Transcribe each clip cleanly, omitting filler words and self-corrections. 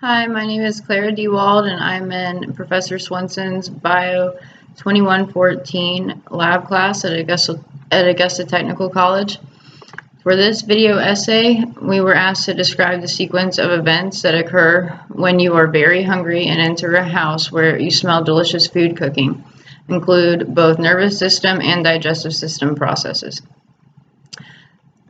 Hi, my name is Clara Dewald, and I'm in Professor Swenson's BIOL 2114 lab class at Augusta Technical College. For this video essay, we were asked to describe the sequence of events that occur when you are very hungry and enter a house where you smell delicious food cooking, include both nervous system and digestive system processes.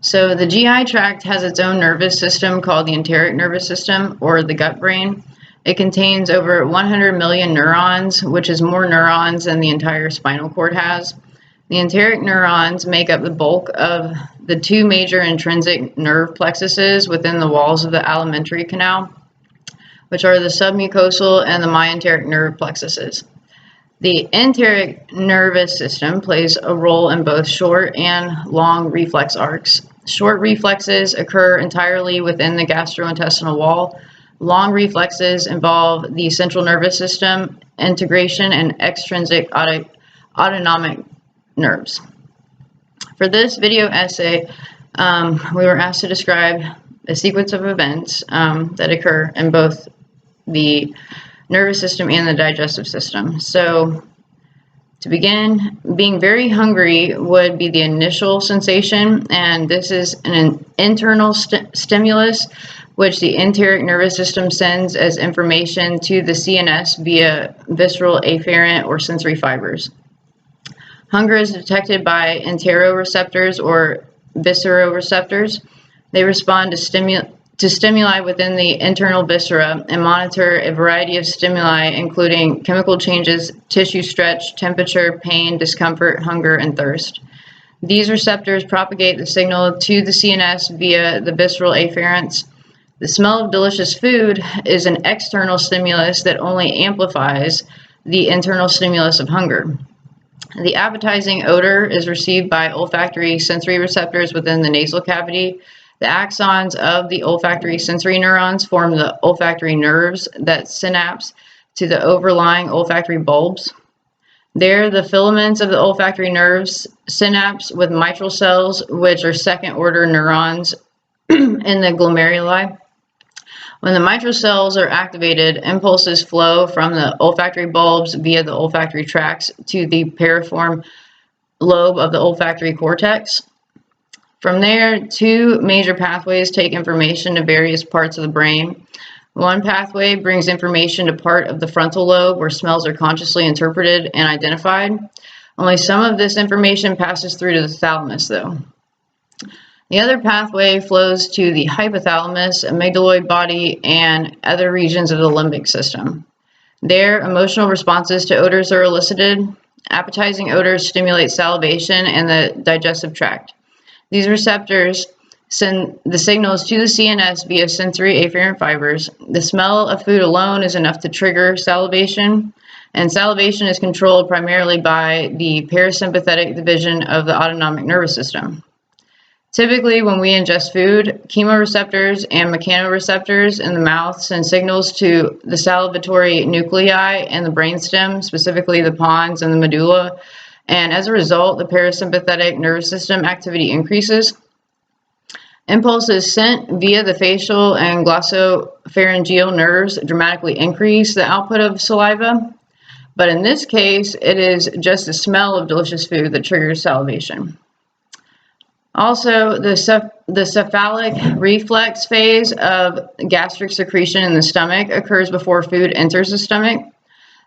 So the GI tract has its own nervous system called the enteric nervous system, or the gut brain. It contains over 100 million neurons, which is more neurons than the entire spinal cord has. The enteric neurons make up the bulk of the two major intrinsic nerve plexuses within the walls of the alimentary canal, which are the submucosal and the myenteric nerve plexuses. The enteric nervous system plays a role in both short and long reflex arcs. Short reflexes occur entirely within the gastrointestinal wall. Long reflexes involve the central nervous system, integration, and extrinsic autonomic nerves. For this video essay, we were asked to describe a sequence of events that occur in both the nervous system and the digestive system. So to begin, being very hungry would be the initial sensation, and this is an internal stimulus which the enteric nervous system sends as information to the CNS via visceral afferent or sensory fibers. Hunger is detected by enteroreceptors or visceral receptors. They respond to stimuli within the internal viscera and monitor a variety of stimuli, including chemical changes, tissue stretch, temperature, pain, discomfort, hunger, and thirst. These receptors propagate the signal to the CNS via the visceral afferents. The smell of delicious food is an external stimulus that only amplifies the internal stimulus of hunger. The appetizing odor is received by olfactory sensory receptors within the nasal cavity. The axons of the olfactory sensory neurons form the olfactory nerves that synapse to the overlying olfactory bulbs. There, the filaments of the olfactory nerves synapse with mitral cells, which are second-order neurons in the glomeruli. When the mitral cells are activated, impulses flow from the olfactory bulbs via the olfactory tracts to the piriform lobe of the olfactory cortex. From there, two major pathways take information to various parts of the brain. One pathway brings information to part of the frontal lobe where smells are consciously interpreted and identified. Only some of this information passes through to the thalamus, though. The other pathway flows to the hypothalamus, amygdaloid body, and other regions of the limbic system. There, emotional responses to odors are elicited. Appetizing odors stimulate salivation and the digestive tract. These receptors send the signals to the CNS via sensory afferent fibers. The smell of food alone is enough to trigger salivation, and salivation is controlled primarily by the parasympathetic division of the autonomic nervous system. Typically, when we ingest food, chemoreceptors and mechanoreceptors in the mouth send signals to the salivatory nuclei and the brainstem, specifically the pons and the medulla, and as a result, the parasympathetic nervous system activity increases. Impulses sent via the facial and glossopharyngeal nerves dramatically increase the output of saliva, but in this case, it is just the smell of delicious food that triggers salivation. Also, the cephalic reflex phase of gastric secretion in the stomach occurs before food enters the stomach.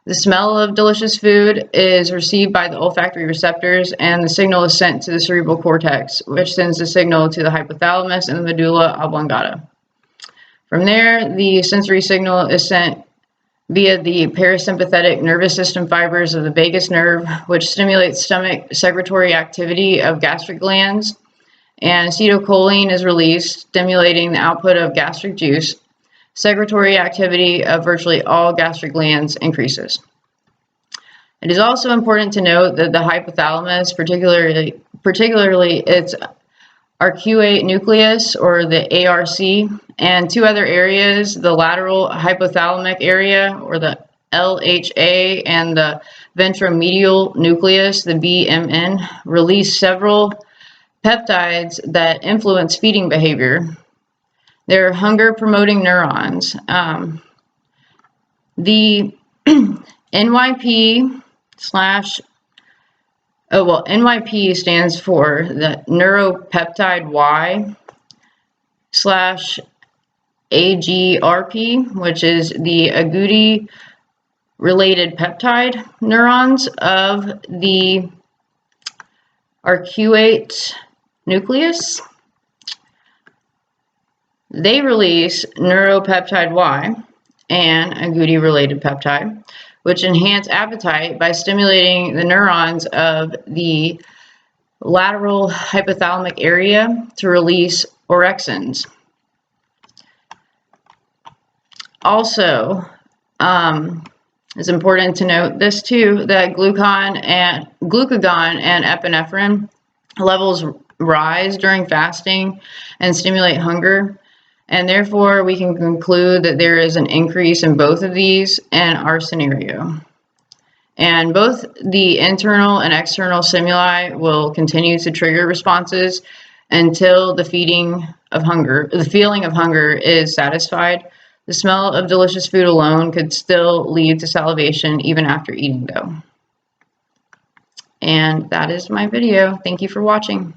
The smell of delicious food is received by the olfactory receptors, and the signal is sent to the cerebral cortex, which sends the signal to the hypothalamus and the medulla oblongata. From there, the sensory signal is sent via the parasympathetic nervous system fibers of the vagus nerve, which stimulates stomach secretory activity of gastric glands, and acetylcholine is released, stimulating the output of gastric juice. Secretory activity of virtually all gastric glands increases. It is also important to note that the hypothalamus, particularly its arcuate nucleus, or the ARC, and two other areas, the lateral hypothalamic area, or the LHA, and the ventromedial nucleus, the VMN, release several peptides that influence feeding behavior. They're hunger-promoting neurons. The NYP stands for the neuropeptide Y / AGRP, which is the agouti-related peptide neurons of the arcuate nucleus. They release neuropeptide Y and agouti-related peptide, which enhance appetite by stimulating the neurons of the lateral hypothalamic area to release orexins. Also, it's important to note this too, that glucagon and epinephrine levels rise during fasting and stimulate hunger, and therefore we can conclude that there is an increase in both of these in our scenario. And both the internal and external stimuli will continue to trigger responses until the feeling of hunger is satisfied. The smell of delicious food alone could still lead to salivation even after eating though. And that is my video. Thank you for watching.